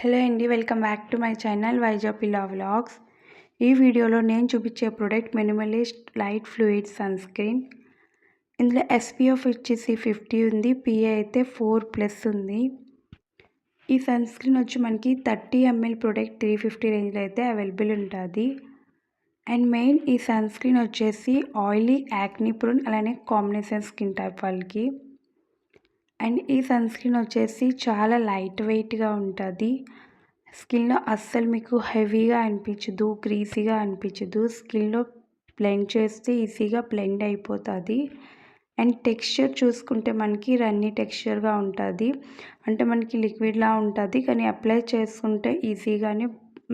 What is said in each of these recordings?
Hello అండి, welcome back to my channel వైజాపిల్లా vlogs. ఈ వీడియోలో నేను చూపించే product Minimalist light fluid sunscreen. ఇందులో SPF వచ్చేసి 50 ఉంది, PA అయితే 4+ ఉంది. ఈ సన్ స్క్రీన్ వచ్చి మనకి 30 ml ప్రోడక్ట్ 350 రేంజ్లో అయితే అవైలబుల్ ఉంటుంది. అండ్ మెయిన్ ఈ సన్ స్క్రీన్ వచ్చేసి ఆయిలీ, యాక్నీ ప్రోన్ అలానే కాంబినేషన్ స్కిన్ టైప్ వాళ్ళకి. అండ్ ఈ సన్ స్క్రీన్ వచ్చేసి చాలా లైట్ వెయిట్గా ఉంటుంది. స్కిన్లో అస్సలు మీకు హెవీగా అనిపించదు, గ్రీసీగా అనిపించదు. స్కిన్లో బ్లెండ్ చేస్తే ఈజీగా బ్లెండ్ అయిపోతుంది. అండ్ టెక్స్చర్ చూసుకుంటే మనకి రన్నీ టెక్స్చర్గా ఉంటుంది. అంటే మనకి లిక్విడ్లా ఉంటుంది, కానీ అప్లై చేసుకుంటే ఈజీగానే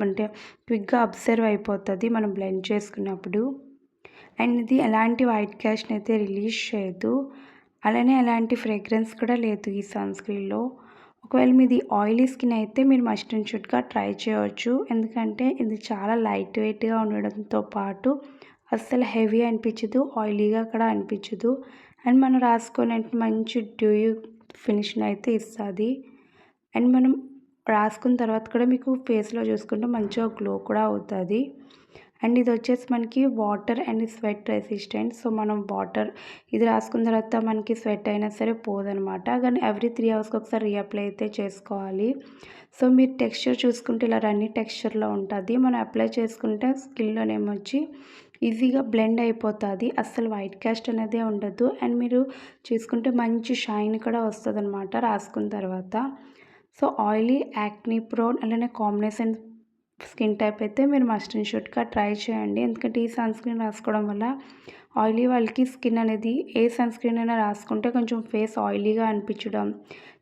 అంటే క్విక్గా అబ్జర్వ్ అయిపోతుంది మనం బ్లెండ్ చేసుకున్నప్పుడు. అండ్ ఇది ఎలాంటి వైట్ క్యాస్ట్ని అయితే రిలీజ్ చేయదు, అలానే ఎలాంటి ఫ్రేగ్రెన్స్ కూడా లేదు ఈ సన్ స్క్రీన్లో. ఒకవేళ మీది ఆయిలీ స్కిన్ అయితే మీరు మస్ట్ అండ్ షుడ్గా ట్రై చేయవచ్చు. ఎందుకంటే ఇది చాలా లైట్ వెయిట్గా ఉండడంతో పాటు అస్సలు హెవీ అనిపించదు, ఆయిలీగా కూడా అనిపించదు. అండ్ మనం రాసుకునే మంచి డ్యూయీ ఫినిష్ని అయితే ఇస్తుంది. అండ్ మనం రాసుకున్న తర్వాత కూడా మీకు ఫేస్లో చూసుకుంటే మంచిగా గ్లో కూడా అవుతుంది. అండ్ ఇది వచ్చేసి మనకి water and sweat resistant. So మనం వాటర్ ఇది రాసుకున్న తర్వాత మనకి స్వెట్ అయినా సరే పోదనమాట. కానీ ఎవ్రీ 3 అవర్స్కి ఒకసారి రీఅప్లై అయితే చేసుకోవాలి. సో మీరు టెక్స్చర్ చూసుకుంటే ఇలా రన్నీ టెక్స్చర్లో ఉంటుంది. మనం అప్లై చేసుకుంటే స్కిన్లోనేమొచ్చి ఈజీగా బ్లెండ్ అయిపోతుంది, అస్సలు వైట్ క్యాస్ట్ అనేది ఉండదు. అండ్ మీరు చూసుకుంటే మంచి షైన్ కూడా వస్తుంది అనమాట రాసుకున్న తర్వాత. సో ఆయిలీ, యాక్నీ ప్రోన్ అలానే కాంబినేషన్ స్కిన్ టైప్ అయితే మీరు మస్ట్ అండ్ షుడ్గా ట్రై చేయండి. ఎందుకంటే ఈ సన్ స్క్రీన్ రాసుకోవడం వల్ల ఆయిలీ వాళ్ళకి స్కిన్ అనేది ఏ సన్ స్క్రీన్ అయినా రాసుకుంటే కొంచెం ఫేస్ ఆయిలీగా అనిపించడం,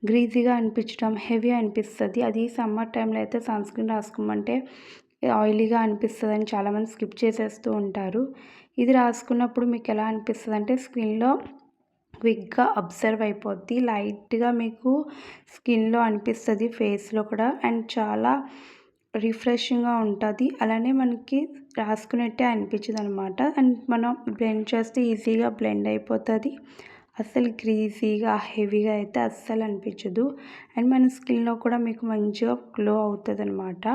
గ్రీజీగా అనిపించడం, హెవీ అనిపిస్తుంది. అది సమ్మర్ టైంలో అయితే సన్ స్క్రీన్ రాసుకోమంటే ఆయిలీగా అనిపిస్తుంది అని చాలామంది స్కిప్ చేసేస్తూ ఉంటారు. ఇది రాసుకున్నప్పుడు మీకు ఎలా అనిపిస్తుంది అంటే స్కిన్లో క్విక్గా అబ్జర్వ్ అయిపోద్ది, లైట్గా మీకు స్కిన్లో అనిపిస్తుంది, ఫేస్లో కూడా. అండ్ చాలా రిఫ్రెషింగ్గా ఉంటుంది, అలానే మనకి రాసుకున్నట్టే అనిపించదు అనమాట. అండ్ మనం బ్లెండ్ చేస్తే ఈజీగా బ్లెండ్ అయిపోతుంది, అస్సలు గ్రీజీగా హెవీగా అయితే అస్సలు అనిపించదు. అండ్ మన స్కిన్లో కూడా మీకు మంచిగా గ్లో అవుతుంది అనమాట.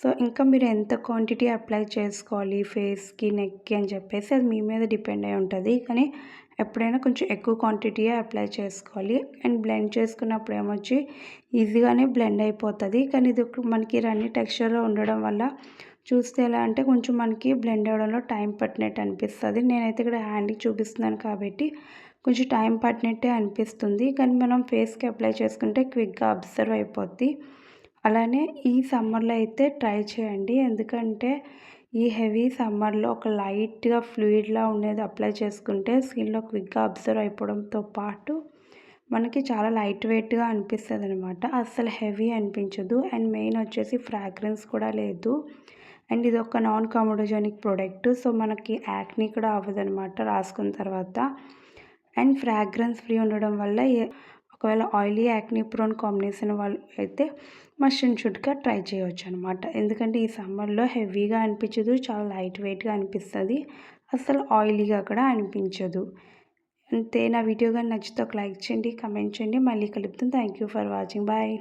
సో ఇంకా మీరు ఎంత క్వాంటిటీ అప్లై చేసుకోవాలి ఫేస్కి, నెక్కి అని చెప్పేసి అది మీ మీద డిపెండ్ అయి ఉంటుంది. కానీ ఎప్పుడైనా కొంచెం ఎక్కువ క్వాంటిటీయే అప్లై చేసుకోవాలి. అండ్ బ్లెండ్ చేసుకున్నప్పుడు ఏమొచ్చి ఈజీగానే బ్లెండ్ అయిపోతుంది. కానీ ఇది మనకి రన్నీ టెక్స్చర్లో ఉండడం వల్ల చూస్తే ఎలా అంటే కొంచెం మనకి బ్లెండ్ అవ్వడంలో టైం పట్టినట్టు అనిపిస్తుంది. నేనైతే ఇక్కడ హ్యాండ్కి చూపిస్తున్నాను కాబట్టి కొంచెం టైం పట్టినట్టే అనిపిస్తుంది. కానీ మనం ఫేస్కి అప్లై చేసుకుంటే క్విక్గా అబ్జర్వ్ అయిపోద్ది. అలానే ఈ సమ్మర్లో అయితే ట్రై చేయండి. ఎందుకంటే ఈ హెవీ సమ్మర్లో ఒక లైట్గా ఫ్లూయిడ్లా ఉండేది అప్లై చేసుకుంటే స్కిన్లో క్విక్గా అబ్జర్వ్ అయిపోవడంతో పాటు మనకి చాలా లైట్ వెయిట్గా అనిపిస్తుంది అనమాట, అస్సలు హెవీ అనిపించదు. అండ్ మెయిన్ వచ్చేసి ఫ్రాగ్రెన్స్ కూడా లేదు. అండ్ ఇది ఒక నాన్ కమోడోజెనిక్ ప్రోడక్ట్. సో మనకి యాక్నీ కూడా అవ్వదు అనమాట రాసుకున్న తర్వాత. అండ్ ఫ్రాగ్రెన్స్ ఫ్రీ ఉండడం వల్ల ఒకవేళ ఆయిలీ, యాక్నీ ప్రోన్ కాంబినేషన్ వాళ్ళు అయితే మస్ట్ అండ్ షుడ్గా ట్రై చేయవచ్చు అనమాట. ఎందుకంటే ఈ సమ్మర్లో హెవీగా అనిపించదు, చాలా లైట్ వెయిట్గా అనిపిస్తుంది, అస్సలు ఆయిలీగా కూడా అనిపించదు. అంతే. నా వీడియో కానీ నచ్చితే ఒక లైక్ చేయండి, కమెంట్ చేయండి. మళ్ళీ కలుపుతాను. Thank you for watching. Bye.